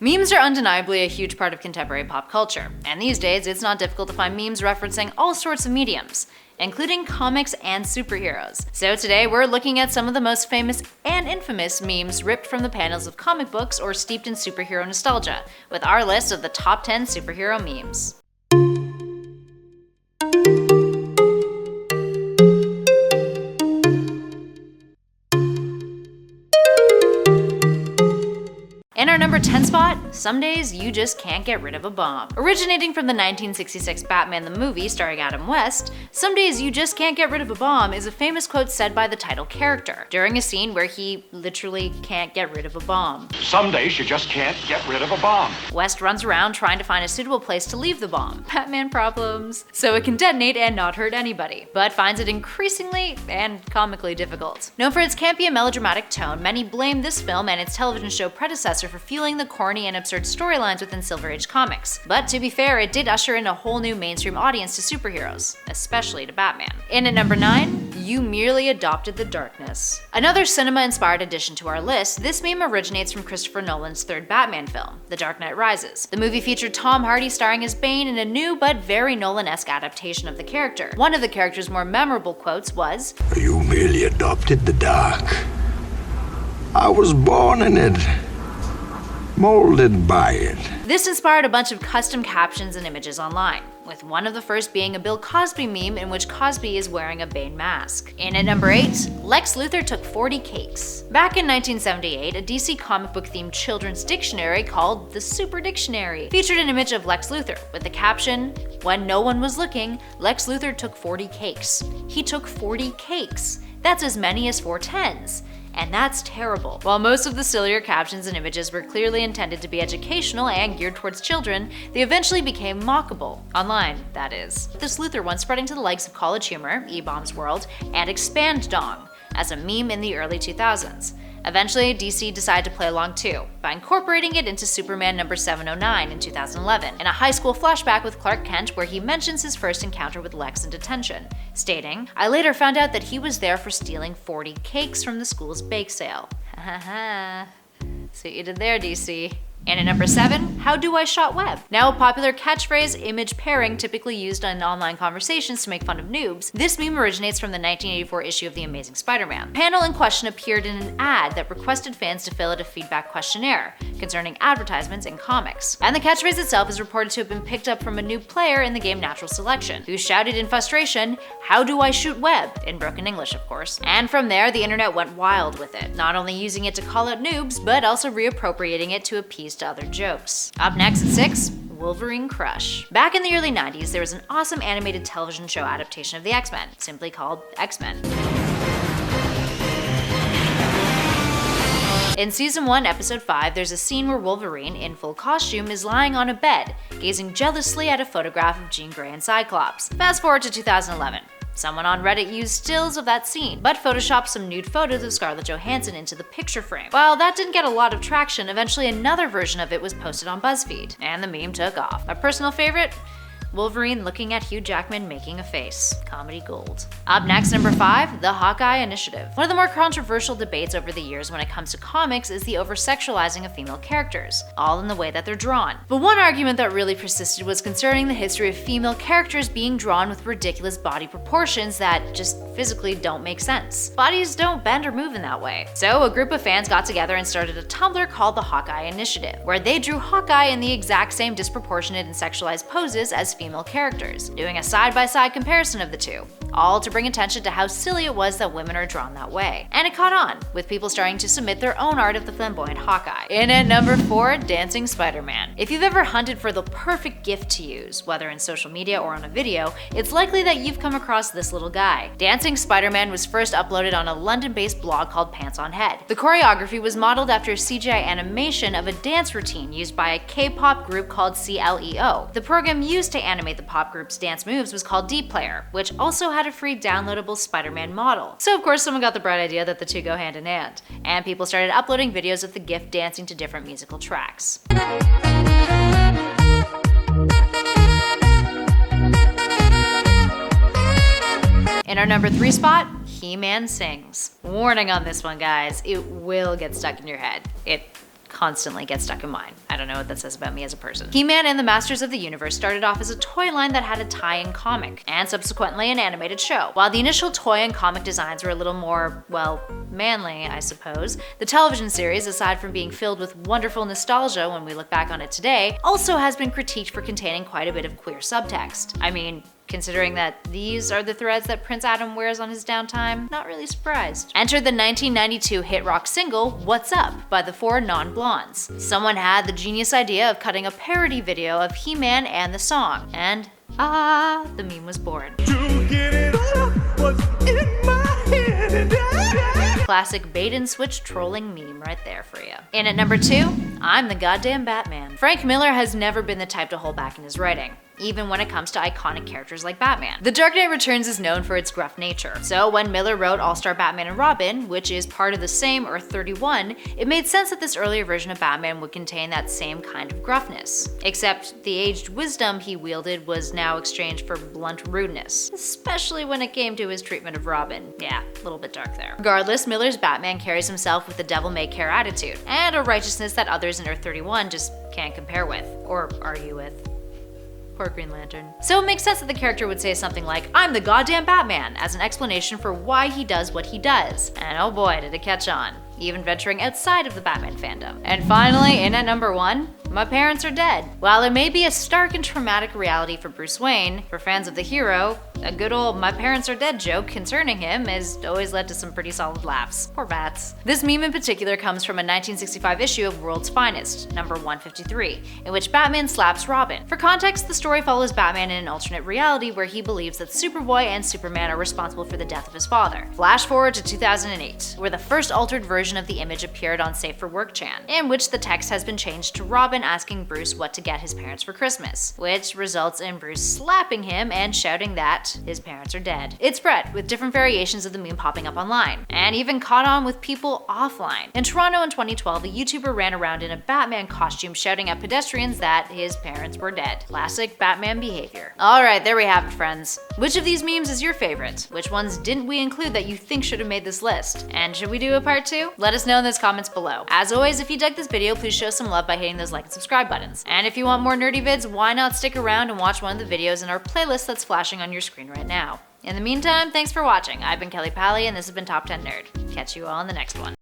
Memes are undeniably a huge part of contemporary pop culture, and these days it's not difficult to find memes referencing all sorts of mediums, including comics and superheroes. So today we're looking at some of the most famous and infamous memes ripped from the panels of comic books or steeped in superhero nostalgia, with our list of the top 10 superhero memes. In our number 10 spot, some days you just can't get rid of a bomb. Originating from the 1966 Batman the movie starring Adam West, "Some days you just can't get rid of a bomb" is a famous quote said by the title character during a scene where he literally can't get rid of a bomb. Some days you just can't get rid of a bomb. West runs around trying to find a suitable place to leave the bomb. Batman problems. So it can detonate and not hurt anybody, but finds it increasingly and comically difficult. Known for its campy and melodramatic tone, many blame this film and its television show predecessor for fueling the corny and absurd storylines within Silver Age comics. But to be fair, it did usher in a whole new mainstream audience to superheroes, especially to Batman. In at number 9, "You merely adopted the darkness." Another cinema-inspired addition to our list, this meme originates from Christopher Nolan's third Batman film, The Dark Knight Rises. The movie featured Tom Hardy starring as Bane in a new but very Nolan-esque adaptation of the character. One of the character's more memorable quotes was, "You merely adopted the dark. I was born in it, molded by it." This inspired a bunch of custom captions and images online, with one of the first being a Bill Cosby meme in which Cosby is wearing a Bane mask. In at number 8, Lex Luthor took 40 cakes. Back in 1978, a DC comic book themed children's dictionary called the Super Dictionary featured an image of Lex Luthor with the caption, "When no one was looking, Lex Luthor took 40 cakes. He took 40 cakes. That's as many as 4 10s. And that's terrible." While most of the sillier captions and images were clearly intended to be educational and geared towards children, they eventually became mockable. Online, that is. This Luthor one spreading to the likes of College Humor, E-Bomb's World, and Expand Dong as a meme in the early 2000s. Eventually, DC decided to play along too, by incorporating it into Superman number 709 in 2011, in a high school flashback with Clark Kent where he mentions his first encounter with Lex in detention, stating, "I later found out that he was there for stealing 40 cakes from the school's bake sale." Ha ha ha. See what you did there, DC. And at number 7, "How do I shot web?" Now a popular catchphrase image pairing typically used in online conversations to make fun of noobs, this meme originates from the 1984 issue of The Amazing Spider-Man. The panel in question appeared in an ad that requested fans to fill out a feedback questionnaire concerning advertisements in comics. And the catchphrase itself is reported to have been picked up from a new player in the game Natural Selection, who shouted in frustration, "How do I shoot web?" in broken English, of course. And from there, the internet went wild with it, not only using it to call out noobs, but also reappropriating it to appease to other jokes. Up next at 6, Wolverine Crush. Back in the early 90s, there was an awesome animated television show adaptation of the X-Men, simply called X-Men. In Season 1, Episode 5, there's a scene where Wolverine, in full costume, is lying on a bed, gazing jealously at a photograph of Jean Grey and Cyclops. Fast forward to 2011. Someone on Reddit used stills of that scene, but photoshopped some nude photos of Scarlett Johansson into the picture frame. While that didn't get a lot of traction, eventually another version of it was posted on BuzzFeed, and the meme took off. My personal favorite? Wolverine looking at Hugh Jackman making a face. Comedy gold. Up next, number 5, the Hawkeye Initiative. One of the more controversial debates over the years when it comes to comics is the over-sexualizing of female characters, all in the way that they're drawn. But one argument that really persisted was concerning the history of female characters being drawn with ridiculous body proportions that just physically don't make sense. Bodies don't bend or move in that way. So a group of fans got together and started a Tumblr called the Hawkeye Initiative, where they drew Hawkeye in the exact same disproportionate and sexualized poses as female characters, doing a side-by-side comparison of the two, all to bring attention to how silly it was that women are drawn that way. And it caught on, with people starting to submit their own art of the flamboyant Hawkeye. In at number 4, Dancing Spider-Man. If you've ever hunted for the perfect gift to use, whether in social media or on a video, it's likely that you've come across this little guy. Dancing Spider-Man was first uploaded on a London-based blog called Pants on Head. The choreography was modeled after a CGI animation of a dance routine used by a K-pop group called CLEO. The program used to animate the pop group's dance moves was called D-Player, which also had a free downloadable Spider-Man model. So of course someone got the bright idea that the two go hand in hand, and people started uploading videos of the GIF dancing to different musical tracks. In our number 3 spot, He-Man sings. Warning on this one, guys, it will get stuck in your head. It constantly get stuck in mind. I don't know what that says about me as a person. He-Man and the Masters of the Universe started off as a toy line that had a tie-in comic, and subsequently an animated show. While the initial toy and comic designs were a little more, well, manly, I suppose, the television series, aside from being filled with wonderful nostalgia when we look back on it today, also has been critiqued for containing quite a bit of queer subtext. I mean, considering that these are the threads that Prince Adam wears on his downtime, not really surprised. Enter the 1992 hit rock single, What's Up, by the Four Non-Blondes. Someone had the genius idea of cutting a parody video of He-Man and the song, and the meme was born. To get it up, what's in my head and Classic bait and switch trolling meme right there for you. In at number 2, I'm the goddamn Batman. Frank Miller has never been the type to hold back in his writing, even when it comes to iconic characters like Batman. The Dark Knight Returns is known for its gruff nature, so when Miller wrote All-Star Batman and Robin, which is part of the same Earth 31, it made sense that this earlier version of Batman would contain that same kind of gruffness. Except the aged wisdom he wielded was now exchanged for blunt rudeness, especially when it came to his treatment of Robin. Yeah, a little bit dark there. Regardless, Miller's Batman carries himself with a devil-may-care attitude, and a righteousness that others in Earth 31 just can't compare with, or argue with. Poor Green Lantern. So it makes sense that the character would say something like, I'm the goddamn Batman, as an explanation for why he does what he does. And oh boy, did it catch on, even venturing outside of the Batman fandom. And finally, in at number 1, my parents are dead. While it may be a stark and traumatic reality for Bruce Wayne, for fans of the hero, a good old my parents are dead joke concerning him has always led to some pretty solid laughs. Poor bats. This meme in particular comes from a 1965 issue of World's Finest, number 153, in which Batman slaps Robin. For context, the story follows Batman in an alternate reality where he believes that Superboy and Superman are responsible for the death of his father. Flash forward to 2008, where the first altered version of the image appeared on Safe for Work Chan, in which the text has been changed to Robin asking Bruce what to get his parents for Christmas, which results in Bruce slapping him and shouting that his parents are dead. It spread, with different variations of the meme popping up online, and even caught on with people offline. In Toronto in 2012, a YouTuber ran around in a Batman costume shouting at pedestrians that his parents were dead. Classic Batman behavior. Alright, there we have it, friends. Which of these memes is your favorite? Which ones didn't we include that you think should have made this list? And should we do a part 2? Let us know in those comments below. As always, if you dug this video, please show some love by hitting those like and subscribe buttons. And if you want more nerdy vids, why not stick around and watch one of the videos in our playlist that's flashing on your screen right now. In the meantime, thanks for watching. I've been Kelly Pally, and this has been Top 10 Nerd. Catch you all in the next one.